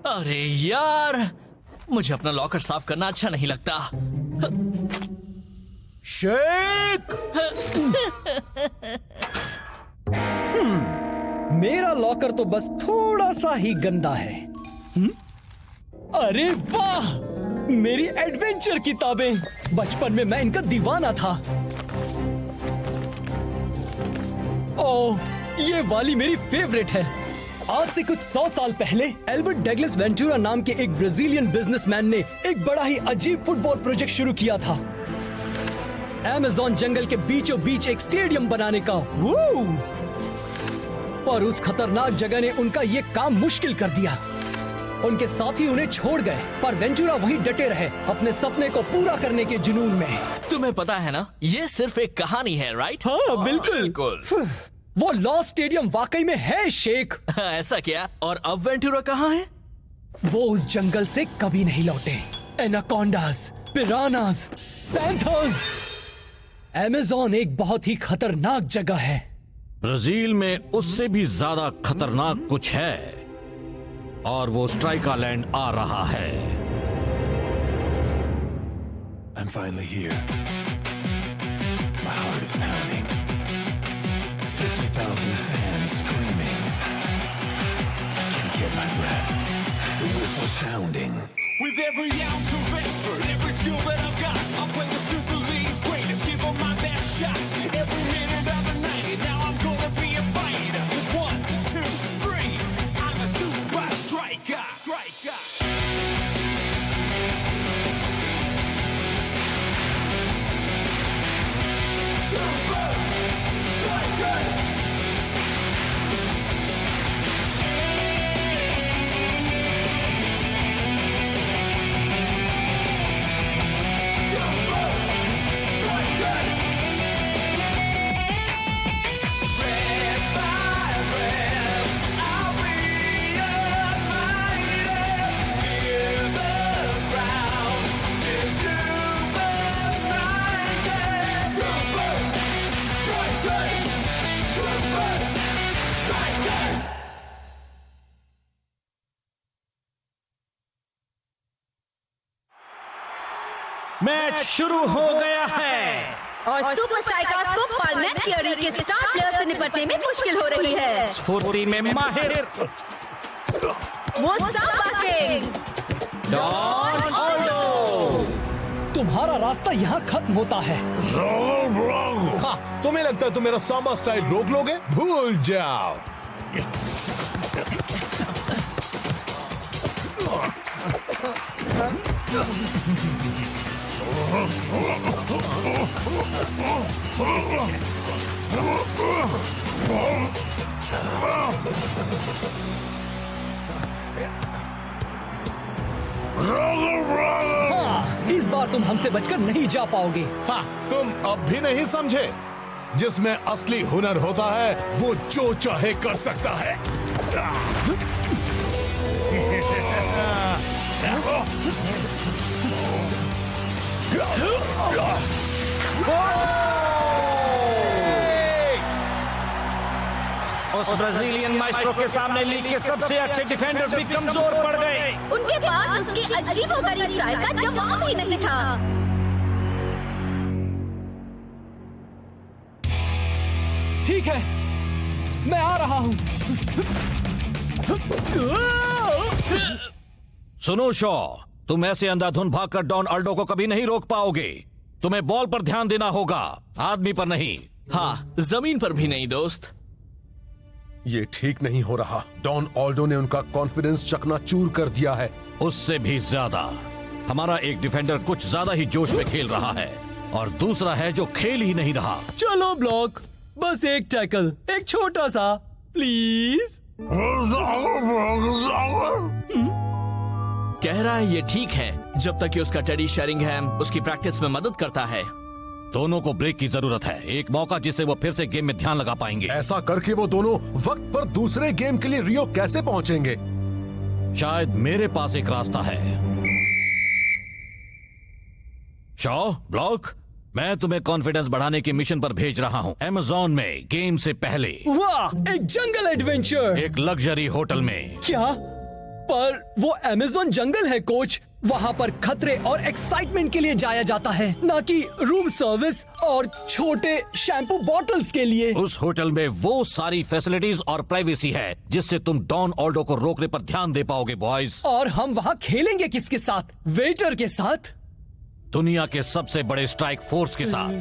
अरे यार, मुझे अपना लॉकर साफ करना अच्छा नहीं लगता। शेक। मेरा लॉकर तो बस थोड़ा सा ही गंदा है। अरे वाह, मेरी एडवेंचर किताबें। बचपन में मैं इनका दीवाना था। ओह, ये वाली मेरी फेवरेट है। आज से कुछ 100 साल पहले एल्बर्ट डगलस वेंटूरा नाम के एक ब्राजीलियन बिजनेसमैन ने एक बड़ा ही अजीब फुटबॉल प्रोजेक्ट शुरू किया था। अमेज़न जंगल के बीचों बीच एक स्टेडियम बनाने का। पर उस खतरनाक जगह ने उनका ये काम मुश्किल कर दिया। उनके साथी उन्हें छोड़ गए, पर वेंचुरा वहीं डटे रहे अपने सपने को पूरा करने के जुनून में। तुम्हें पता है ना, ये सिर्फ एक कहानी है, राइट? हाँ, बिल्कुल। वो लॉस्ट स्टेडियम वाकई में है, शेख। ऐसा क्या? और अब वेंटुरा कहाँ है? वो उस जंगल से कभी नहीं लौटे। एनाकोंडास, पिरानास, पैंथर्स। अमेज़न एक बहुत ही खतरनाक जगह है। ब्राजील में उससे भी ज्यादा खतरनाक कुछ है, और वो स्ट्राइका लैंड आ रहा है। I'm finally here. My heart is pounding. 50,000 fans screaming. I can't get my breath. The whistle sounding. With every ounce of effort, every skill that I've got, I'm playing the Super League's greatest, give 'em my best shot. Every minute of the night, and now I'm gonna be a fighter. 1, 2, 3, I'm a super striker. Super Strikers! Match शुरू हो गया है और super strikers को permanent theory के star player से निपटने में मुश्किल हो रही है। स्फूर्ति में माहिर वो सांबा किंग डॉन ऑल्डो। तुम्हारा रास्ता यहाँ खत्म होता है। हाँ, तुम्हें लगता है तुम मेरा सांबा स्टाइल रोक लोगे? भूल जाओ। हाँ, इस बार तुम हमसे बचकर नहीं जा पाओगे। हाँ, तुम अब भी नहीं समझे। जिसमें असली हुनर होता है वो जो चाहे कर सकता है। उस ब्राजीलियन माइस्ट्रो के सामने लीग के सबसे अच्छे डिफेंडर्स भी कमजोर पड़ गए। उनके पास उसकी अजीबोगरीब स्टाइल का जवाब ही नहीं था। ठीक है, मैं आ रहा हूँ। सुनो शॉ, तुम ऐसे अंधाधुंध भागकर डॉन ऑल्डो को कभी नहीं रोक पाओगे। तुम्हें बॉल पर ध्यान देना होगा, आदमी पर नहीं। हाँ, जमीन पर भी नहीं दोस्त। ये ठीक नहीं हो रहा। डॉन ऑल्डो ने उनका कॉन्फिडेंस चकनाचूर कर दिया है। उससे भी ज्यादा हमारा एक डिफेंडर कुछ ज्यादा ही जोश में खेल रहा है, और दूसरा है जो खेल ही नहीं रहा। चलो ब्लॉक, बस एक टैकल, एक छोटा सा, प्लीज। कह रहा है ये ठीक है जब तक कि उसका टेडी शेरिंगहैम उसकी प्रैक्टिस में मदद करता है। दोनों को ब्रेक की जरूरत है, एक मौका जिससे वो फिर से गेम में ध्यान लगा पाएंगे। ऐसा करके वो दोनों वक्त पर दूसरे गेम के लिए रियो कैसे पहुंचेंगे? शायद मेरे पास एक रास्ता है। शॉ, ब्लॉक, मैं तुम्हें कॉन्फिडेंस बढ़ाने के मिशन पर भेज रहा हूँ। अमेज़न में गेम से पहले वाह, एक जंगल एडवेंचर। एक लग्जरी होटल में। क्या पर वो अमेज़न जंगल है कोच। वहाँ पर खतरे और एक्साइटमेंट के लिए जाया जाता है, ना कि रूम सर्विस और छोटे शैम्पू बॉटल्स के लिए। उस होटल में वो सारी फैसिलिटीज और प्राइवेसी है जिससे तुम डॉन ऑल्डो को रोकने पर ध्यान दे पाओगे बॉयज। और हम वहाँ खेलेंगे किसके साथ? वेटर के साथ? दुनिया के सबसे बड़े स्ट्राइक फोर्स के साथ।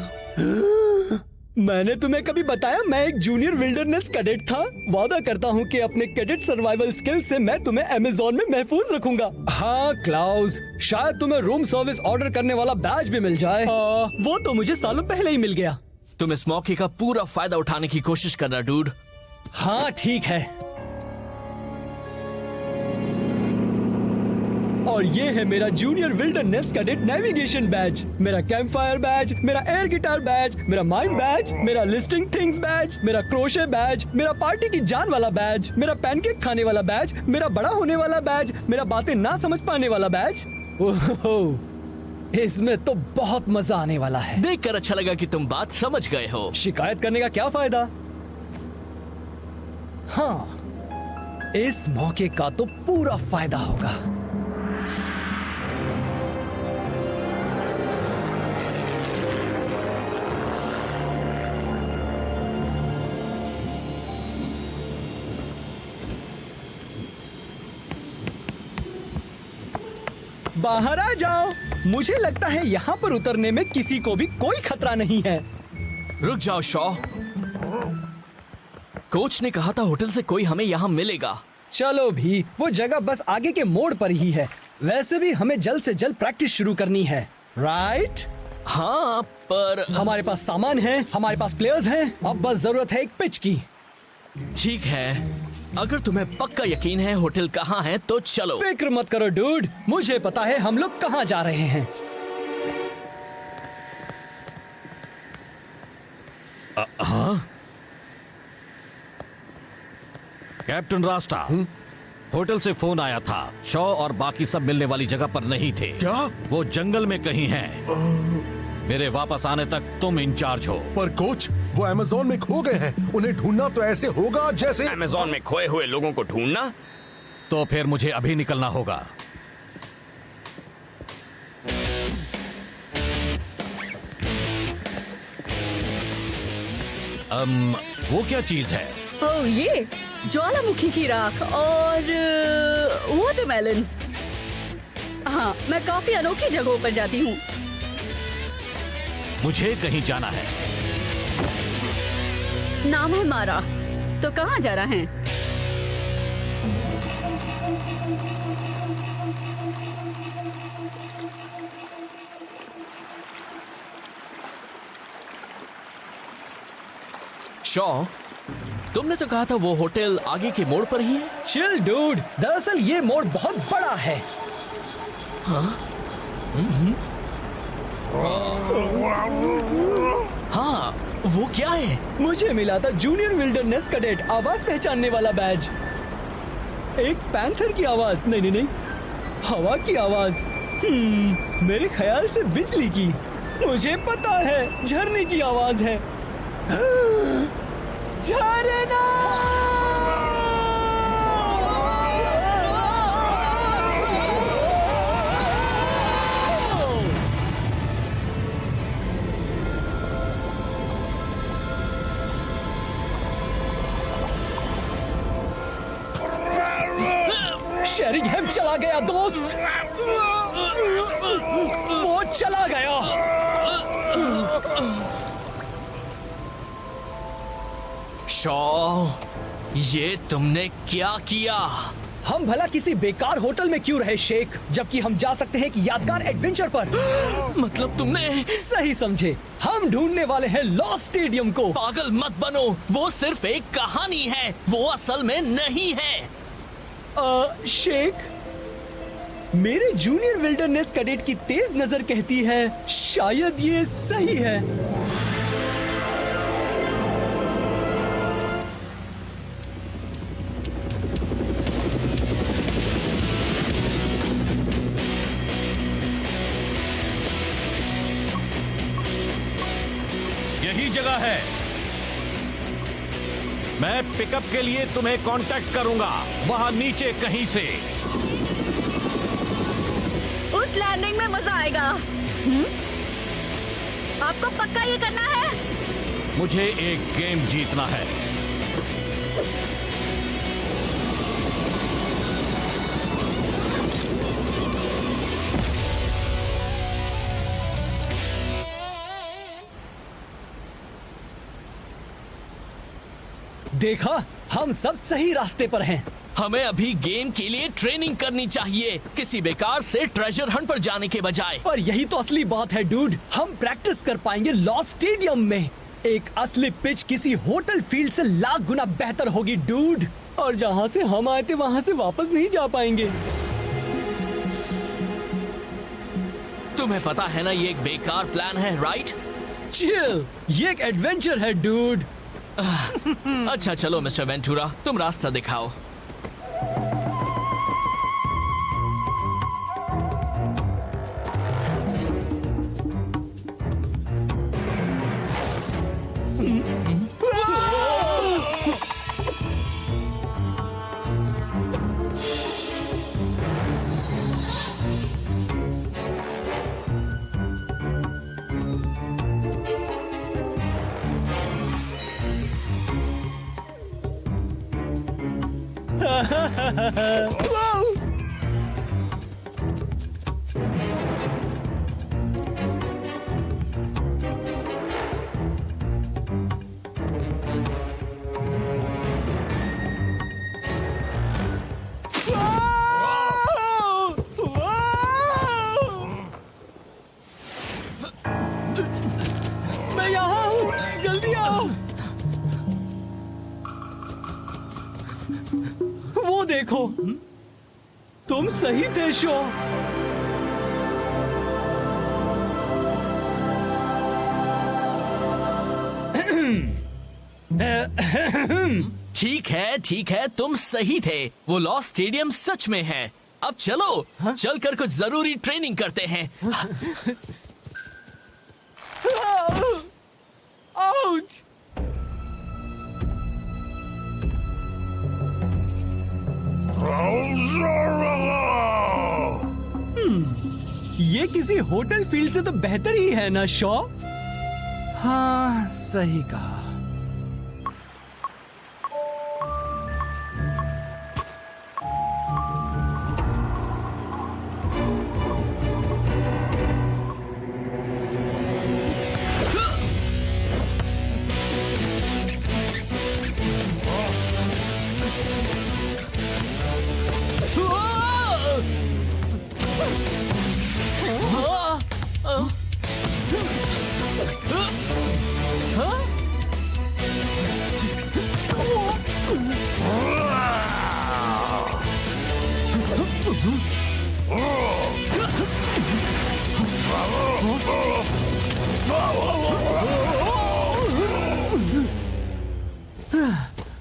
मैंने तुम्हें कभी बताया मैं एक जूनियर विल्डरनेस कैडेट था? वादा करता हूँ कि अपने कैडेट सर्वाइवल स्किल से मैं तुम्हें अमेज़न में महफूज रखूंगा। हाँ क्लाउस, शायद तुम्हें रूम सर्विस ऑर्डर करने वाला बैज भी मिल जाए। वो तो मुझे सालों पहले ही मिल गया। तुम इस मौके का पूरा फायदा उठाने की कोशिश करना डूड। हाँ ठीक है। और ये है मेरा junior wilderness cadet navigation badge, मेरा कैंप फायर बैज, मेरा एयर गिटार बैज, मेरा माइंड बैज, मेरा लिस्टिंग थिंग्स बैज, मेरा क्रोशे बैज, मेरा पार्टी की जान वाला बैज, मेरा पैनकेक खाने वाला बैज, मेरा बड़ा होने वाला बैज, मेरा बातें ना समझ पाने वाला बैज। ओह, इसमें तो बहुत मजा आने वाला है। देखकर अच्छा लगा कि तुम बात समझ गए हो। शिकायत करने का क्या फायदा? हाँ, इस मौके का तो पूरा फायदा होगा। बाहर आ जाओ। मुझे लगता है यहाँ पर उतरने में किसी को भी कोई खतरा नहीं है। रुक जाओ शॉ, कोच ने कहा था होटल से कोई हमें यहाँ मिलेगा। चलो भी, वो जगह बस आगे के मोड़ पर ही है। वैसे भी हमें जल्द से जल्द प्रैक्टिस शुरू करनी है, राइट? हाँ, पर हमारे पास सामान है, हमारे पास प्लेयर्स हैं, अब बस जरूरत है एक पिच की। ठीक है, अगर तुम्हें पक्का यकीन है होटल कहाँ है तो चलो। फिक्र मत करो डूड, मुझे पता है हम लोग कहाँ जा रहे हैं। हाँ? कैप्टन रास्टा, होटल से फोन आया था। शॉ और बाकी सब मिलने वाली जगह पर नहीं थे। क्या? वो जंगल में कहीं हैं। मेरे वापस आने तक तुम इंचार्ज हो। पर कोच, वो अमेज़न में खो गए हैं। उन्हें ढूंढना तो ऐसे होगा जैसे अमेज़न में खोए हुए लोगों को ढूंढना। तो फिर मुझे अभी निकलना होगा। वो क्या चीज है? ओह, ये ज्वालामुखी की राख और वाटरमेलन। हाँ, मैं काफी अनोखी जगहों पर जाती हूँ। मुझे कहीं जाना है। नाम है मारा। तो कहाँ जाना है? शॉ, तुमने तो कहा था वो होटल आगे के मोड़ पर ही है। चिल डूड, दरअसल ये मोड़ बहुत बड़ा है। हाँ, वो क्या है? मुझे मिला था जूनियर विल्डरनेस कैडेट आवाज पहचानने वाला बैज। एक पैंथर की आवाज, नहीं, हवा की आवाज। मेरे ख्याल से बिजली की। मुझे पता है, झरने की आवाज है। झरना! शेरिंगहैम चला गया दोस्त, वो चला गया। शॉ, ये तुमने क्या किया? हम भला किसी बेकार होटल में क्यों रहे शेख, जबकि हम जा सकते हैं एक यादगार एडवेंचर पर। मतलब तुमने सही समझे, हम ढूंढने वाले हैं लॉस्ट स्टेडियम को। पागल मत बनो, वो सिर्फ एक कहानी है, वो असल में नहीं है। शेख, मेरे जूनियर विल्डरनेस कैडेट की तेज नजर कहती है शायद ये सही है। यही जगह है। मैं पिकअप के लिए तुम्हें कांटेक्ट करूंगा, वहां नीचे कहीं से। इस लैंडिंग में मजा आएगा। आपको पक्का ये करना है? मुझे एक गेम जीतना है। देखा, हम सब सही रास्ते पर हैं। हमें अभी गेम के लिए ट्रेनिंग करनी चाहिए, किसी बेकार से ट्रेजर हंट पर जाने के बजाय। पर यही तो असली बात है डूड, हम प्रैक्टिस कर पाएंगे लॉस्ट स्टेडियम में। एक असली पिच किसी होटल फील्ड से लाख गुना बेहतर होगी डूड, और जहाँ से हम आए थे वहाँ से वापस नहीं जा पाएंगे। तुम्हें पता है ना ये एक बेकार प्लान है, राइट? चिल, ये एक एडवेंचर है डूड। अच्छा चलो मिस्टर वेंटूरा, तुम रास्ता दिखाओ। मैं यहाँ हूँ, जल्दी आओ। वो देखो, तुम सही थे शो। ठीक है, तुम सही थे। वो लॉस्ट स्टेडियम सच में है। अब चलो, चलकर कुछ जरूरी ट्रेनिंग करते हैं। आउच! ये किसी होटल फील्ड से तो बेहतर ही है ना शॉ? हाँ, सही कहा।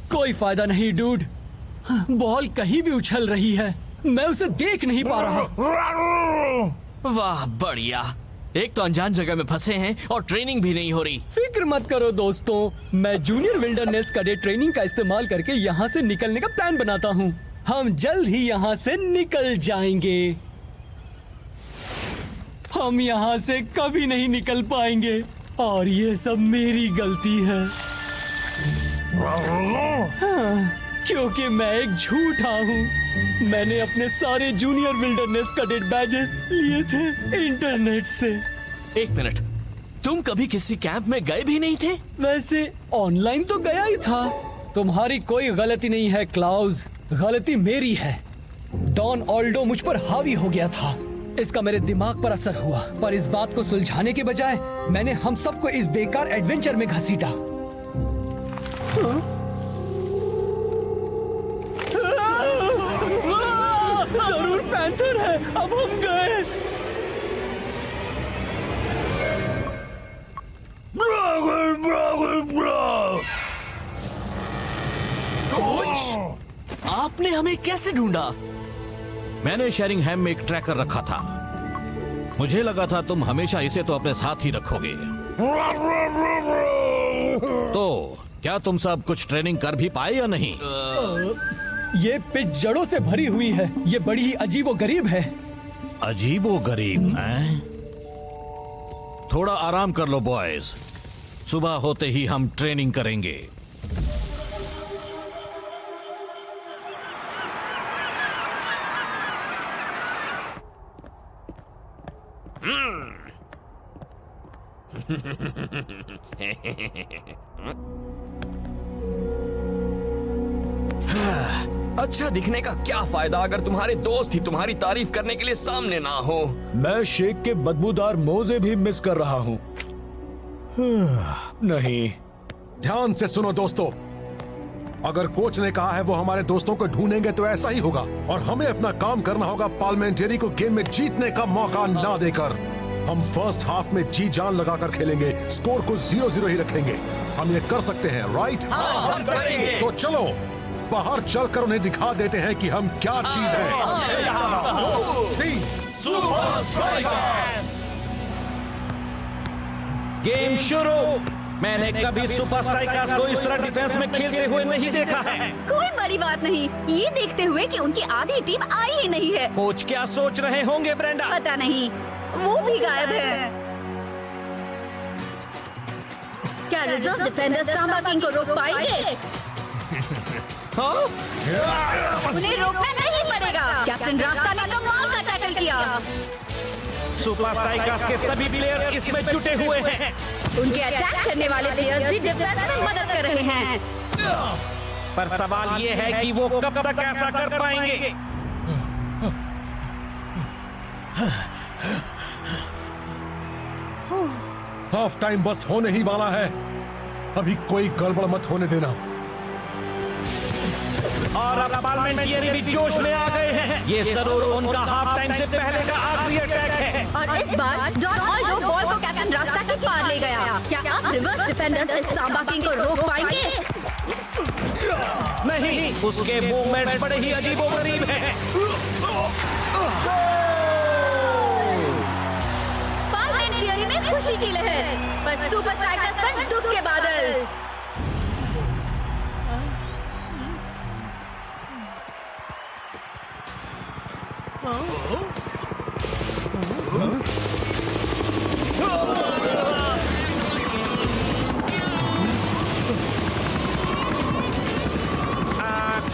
कोई फायदा नहीं डूड, बॉल कहीं भी उछल रही है, मैं उसे देख नहीं पा रहा। वाह बढ़िया, एक तो अनजान जगह में फंसे हैं और ट्रेनिंग भी नहीं हो रही। फिक्र मत करो दोस्तों, मैं जूनियर विल्डरनेस कैडेट ट्रेनिंग का इस्तेमाल करके यहाँ से निकलने का प्लान बनाता हूँ। हम जल्द ही यहाँ से निकल जाएंगे। हम यहाँ से कभी नहीं निकल पाएंगे और ये सब मेरी गलती है। हाँ, क्योंकि मैं एक झूठा हूँ। मैंने अपने सारे जूनियर विल्डरनेस कैडेट बैजेस लिए थे इंटरनेट से। एक मिनट, तुम कभी किसी कैंप में गए भी नहीं थे? वैसे ऑनलाइन तो गया ही था। तुम्हारी कोई गलती नहीं है क्लाउज, गलती मेरी है। डॉन ऑल्डो मुझ पर हावी हो गया था, इसका मेरे दिमाग पर असर हुआ। पर इस बात को सुलझाने के बजाय मैंने हम सबको इस बेकार एडवेंचर में घसीटा। जरूर पैंथर है, अब हम गए। आपने हमें कैसे ढूंढा? मैंने शेरिंगहैम में एक ट्रैकर रखा था। मुझे लगा था तुम हमेशा इसे तो अपने साथ ही रखोगे। तो क्या तुम सब कुछ ट्रेनिंग कर भी पाए या नहीं? ये पिच जड़ों से भरी हुई है, ये बड़ी ही अजीब और गरीब है। अजीबोगरीब हैं? थोड़ा आराम कर लो बॉयज, सुबह होते ही हम ट्रेनिंग करेंगे। अच्छा दिखने का क्या फायदा अगर तुम्हारे दोस्त ही तुम्हारी तारीफ करने के लिए सामने ना हो। मैं शेख के बदबूदार मोजे भी मिस कर रहा हूँ। नहीं। ध्यान से सुनो दोस्तों, अगर कोच ने कहा है वो हमारे दोस्तों को ढूंढेंगे तो ऐसा ही होगा, और हमें अपना काम करना होगा पार्लियामेंटेरी को गेम में जीतने का मौका ना देकर। हम फर्स्ट हाफ में जी जान लगाकर खेलेंगे, स्कोर को 0-0 ही रखेंगे। हम ये कर सकते हैं, राइट? हम करेंगे। तो चलो बाहर चलकर उन्हें दिखा देते हैं कि हम क्या चीज है। 3 सुपर स्ट्राइकर्स। गेम शुरू। मैंने कभी सुपर स्ट्राइकर्स को इस तरह डिफेंस में खेलते हुए नहीं देखा है। कोई बड़ी बात नहीं, ये देखते हुए कि उनकी आधी टीम आई ही नहीं है। कोच क्या सोच रहे होंगे ब्रेंडा? पता नहीं, वो भी गायब है। क्या रिजर्व डिफेंडर सांबा किंग को रोक पाएंगे? उन्हें रोकना नहीं पड़ेगा। कैप्टन रास्ता ने कमाल का टैकल किया। सुपर स्ट्राइकर्स के सभी प्लेयर्स इसमें जुटे हुए हैं। उनके अटैक करने वाले प्लेयर्स भी डिफेंस में मदद कर रहे हैं। पर सवाल ये है कि वो कब तक ऐसा कर पाएंगे? हाफ टाइम बस होने ही वाला है, अभी कोई गड़बड़ मत होने देना। और अब पार्लियामेंटेरी भी जोश में आ गए हैं। ये जरूर उनका हाफ टाइम से पहले का आखिरी अटैक है। और इस बार डॉन ऑल्डो बॉल को कैप्टन रास्ता के पार ले गया। क्या अब रिवर्स डिफेंडर्स इस सांबा किंग को रोक पाएंगे? नहीं, उसके मूवमेंट्स बड़े ही अजीबोगरीब हैं। पार्लियामेंटेरी में खुशी की लहर, पर सुपर स्ट्राइकर्स पर दुख के बादल।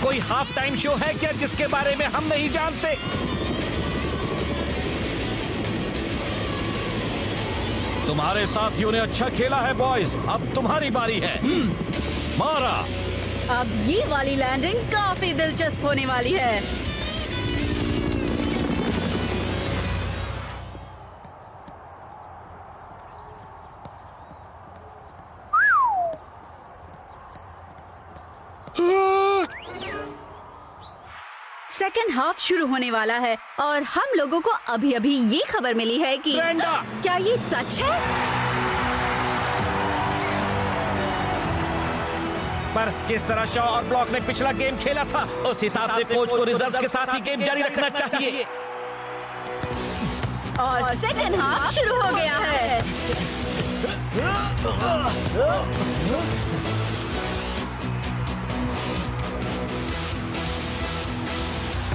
कोई हाफ टाइम शो है क्या जिसके बारे में हम नहीं जानते? तुम्हारे साथियों ने अच्छा खेला है बॉयज, अब तुम्हारी बारी है। मारा। अब ये वाली लैंडिंग काफी दिलचस्प होने वाली है। सेकेंड हाफ शुरू होने वाला है और हम लोगों को अभी अभी ये खबर मिली है कि क्या ये सच है? पर जिस तरह शॉ और ब्लॉक ने पिछला गेम खेला था, उस हिसाब से कोच को रिजर्व के साथ ही गेम जारी रखना चाहिए। और सेकेंड हाफ शुरू हो गया है।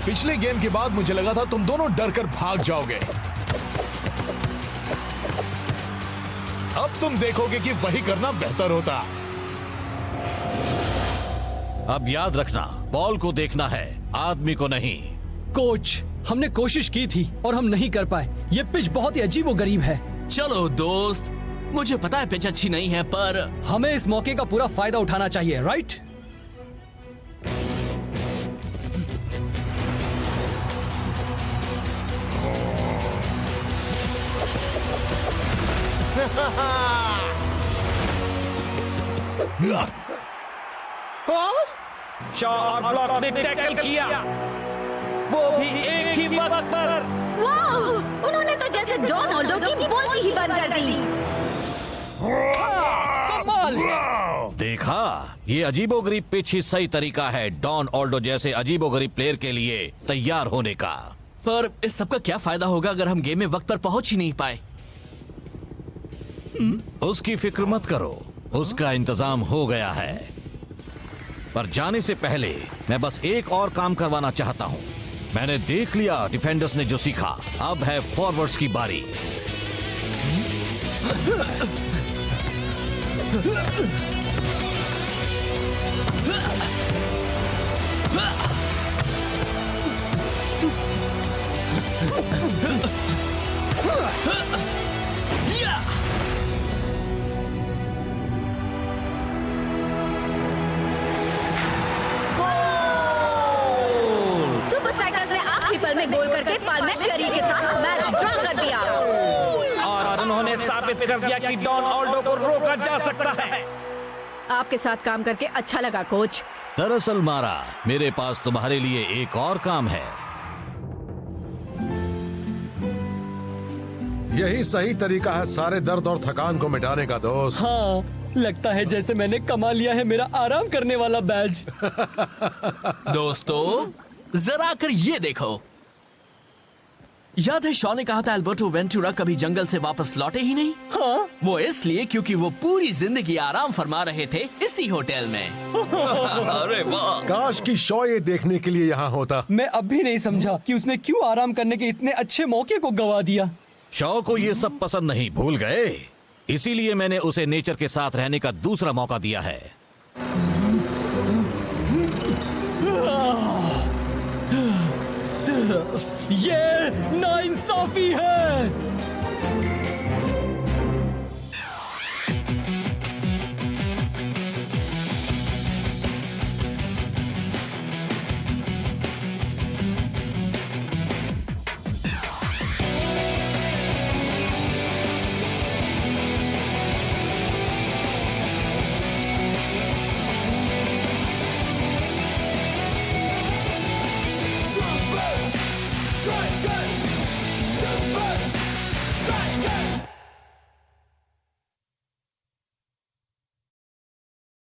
पिछले गेम के बाद मुझे लगा था तुम दोनों डर कर भाग जाओगे। अब तुम देखोगे कि वही करना बेहतर होता। अब याद रखना, बॉल को देखना है, आदमी को नहीं। कोच, हमने कोशिश की थी और हम नहीं कर पाए। ये पिच बहुत ही अजीबोगरीब है। चलो दोस्त, मुझे पता है पिच अच्छी नहीं है, पर हमें इस मौके का पूरा फायदा उठाना चाहिए, राइट? शॉ और ब्लॉक ने टैकल किया, वो भी एक ही वक्त पर। वाह! उन्होंने तो जैसे डॉन ऑल्डो की बोलती ही बंद कर दी। कमाल! देखा, ये अजीबोगरीब पिच ही सही तरीका है डॉन ऑल्डो जैसे अजीबोगरीब प्लेयर के लिए तैयार होने का। पर इस सब का क्या फायदा होगा अगर हम गेम में वक्त पर पहुंच ही नहीं पाए? उसकी फिक्र मत करो, उसका इंतजाम हो गया है। पर जाने से पहले मैं बस एक और काम करवाना चाहता हूं। मैंने देख लिया डिफेंडर्स ने जो सीखा, अब है फॉरवर्ड्स की बारी। सुपर स्ट्राइकर्स ने आखिरी पल में गोल करके पालमेंटियरी के साथ मैच ड्रॉ कर दिया। और उन्होंने साबित कर दिया कि डॉन ऑल्डो को रोका जा सकता है। आपके साथ काम करके अच्छा लगा कोच। दरअसल मारा, मेरे पास तुम्हारे लिए एक और काम है। यही सही तरीका है सारे दर्द और थकान को मिटाने का दोस्त। हाँ, लगता है जैसे मैंने कमा लिया है मेरा आराम करने वाला बैज। दोस्तों जरा आकर ये देखो। याद है शॉ ने कहा था एल्बर्टो वेंटूरा कभी जंगल से वापस लौटे ही नहीं। हाँ? वो इसलिए क्योंकि वो पूरी जिंदगी आराम फरमा रहे थे इसी होटल में। अरे वाह। काश की शॉ ये देखने के लिए यहाँ होता। मैं अब भी नहीं समझा कि उसने क्यों आराम करने के इतने अच्छे मौके को गवा दिया। शॉ को ये सब पसंद नहीं, भूल गए? इसीलिए मैंने उसे नेचर के साथ रहने का दूसरा मौका दिया है। ये नाइंसाफी है। Strikers! Super Strikers!